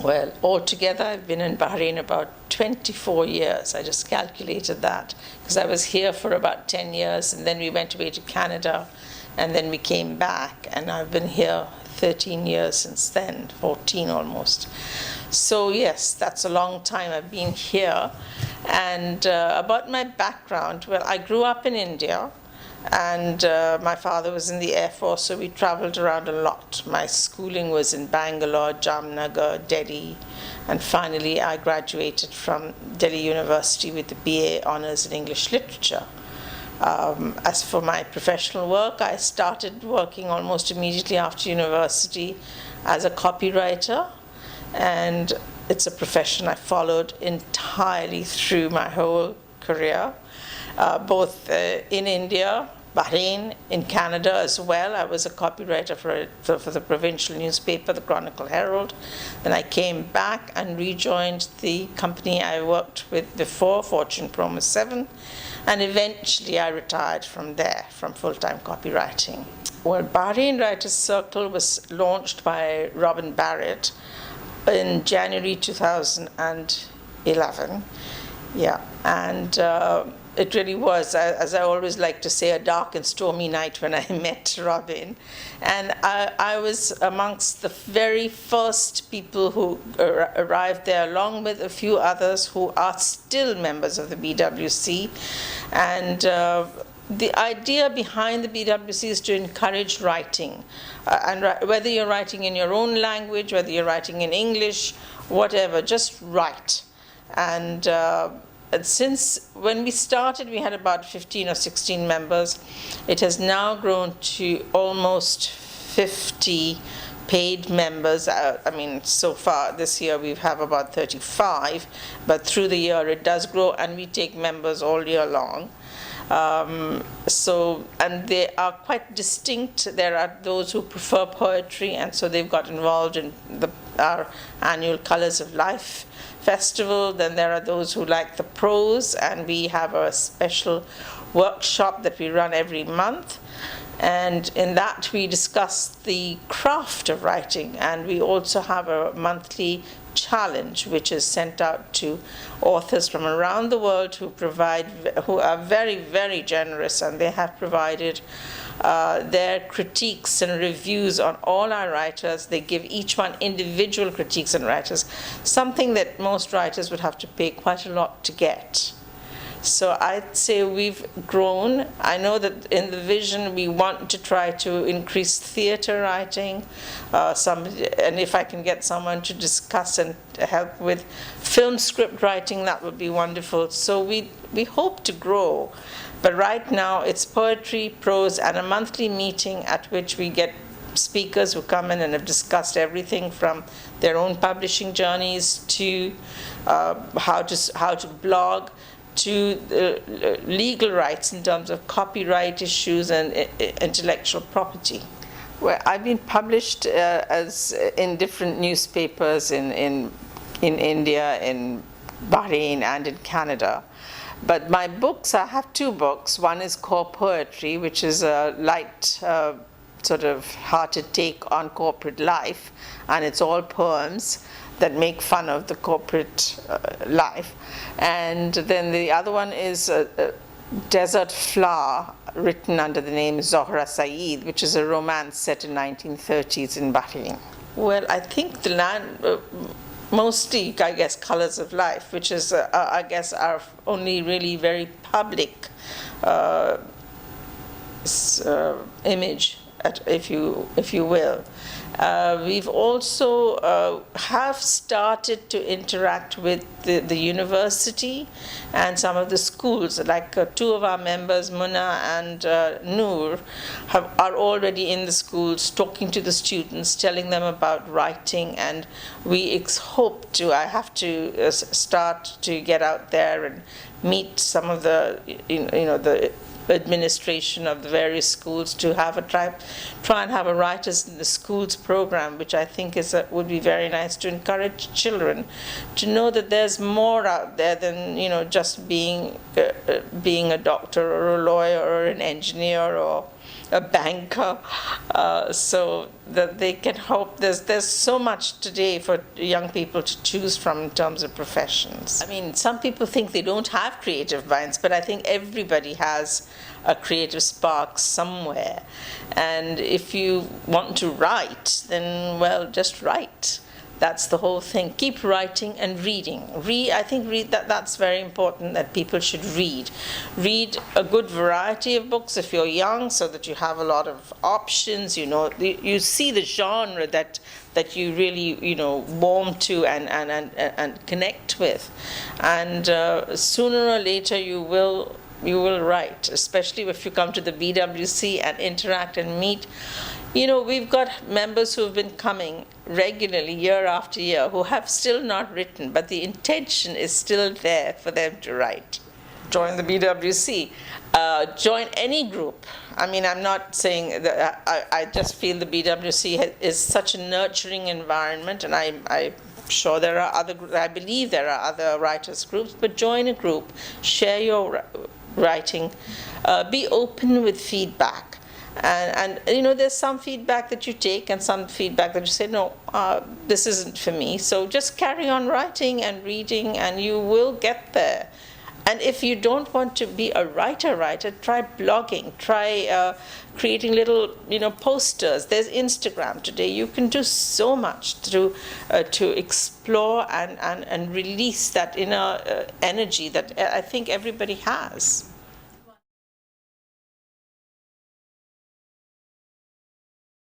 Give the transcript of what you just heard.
Well, altogether, I've been in Bahrain about 24 years. I just calculated that because I was here for about 10 years, and then we went away to Canada, and then we came back, and I've been here 13 years since then, 14 almost. So yes, that's a long time I've been here. And about my background, well, I grew up in India, and my father was in the Air Force, so we traveled around a lot. My schooling was in Bangalore, Jamnagar, Delhi, and finally I graduated from Delhi University with the BA Honours in English Literature. As for my professional work, I started working almost immediately after university as a copywriter, and it's a profession I followed entirely through my whole career, both in India, Bahrain, in Canada as well. I was a copywriter for the provincial newspaper, the Chronicle Herald. Then I came back and rejoined the company I worked with before, Fortune Promo 7, and eventually I retired from there, from full-time copywriting. Well, Bahrain Writers Circle was launched by Robin Barrett in January 2011. Yeah, and it really was, as I always like to say, a dark and stormy night when I met Robin. And I was amongst the very first people who arrived there, along with a few others who are still members of the BWC. And the idea behind the BWC is to encourage writing. And whether you're writing in your own language, whether you're writing in English, whatever, just write. And since when we started, we had about 15 or 16 members. It has now grown to almost 50 paid members. I mean, so far this year we have about 35, but through the year it does grow, and we take members all year long. And they are quite distinct. There are those who prefer poetry, and so they've got involved in our annual Colors of Life festival. Then there are those who like the prose, and we have a special workshop that we run every month. And in that we discuss the craft of writing, and we also have a monthly challenge which is sent out to authors from around the world who are very, very generous, and they have provided their critiques and reviews on all our writers. They give each one individual critiques and writers, something that most writers would have to pay quite a lot to get. So I'd say we've grown. I know that in the vision we want to try to increase theater writing, and if I can get someone to discuss and help with film script writing, that would be wonderful. So we hope to grow. But right now it's poetry, prose, and a monthly meeting at which we get speakers who come in and have discussed everything from their own publishing journeys to how to blog, to legal rights in terms of copyright issues and intellectual property. Well, I've been published as in different newspapers in India, in Bahrain, and in Canada. But my books, I have two books. One is Core Poetry, which is a light sort of hearted take on corporate life, and it's all poems that make fun of the corporate life. And then the other one is Desert Flower, written under the name Zohra Saeed, which is a romance set in 1930s in Bahrain. Well, I think the land, mostly, I guess, Colors of Life, which is, I guess, our only really very public image, if you will. We've also have started to interact with the university and some of the schools. Like two of our members, Muna and Noor, are already in the schools talking to the students, telling them about writing, and we hope to. I have to start to get out there and meet some of the the administration of the various schools to have try and have a Writers in the Schools program, which I think would be very nice to encourage children to know that there's more out there than just being a doctor or a lawyer or an engineer or a banker, so that they can hope. There's so much today for young people to choose from in terms of professions. I mean, some people think they don't have creative minds, but I think everybody has a creative spark somewhere. And if you want to write, then, well, just write. That's the whole thing. Keep writing and reading. I think that's very important, that people should read. Read a good variety of books if you're young, so that you have a lot of options. You see the genre that you really warm to and connect with, and sooner or later you will write. Especially if you come to the BWC and interact and meet. We've got members who have been coming regularly year after year who have still not written, but the intention is still there for them to write. Join the BWC. Join any group. I mean, I'm not saying that. I just feel the BWC is such a nurturing environment, and I'm sure there are other groups. I believe there are other writers' groups, but join a group, share your writing, be open with feedback. And there's some feedback that you take and some feedback that you say, no, this isn't for me. So just carry on writing and reading, and you will get there. And if you don't want to be a writer, try blogging, try creating little, posters. There's Instagram today. You can do so much to explore and release that inner energy that I think everybody has.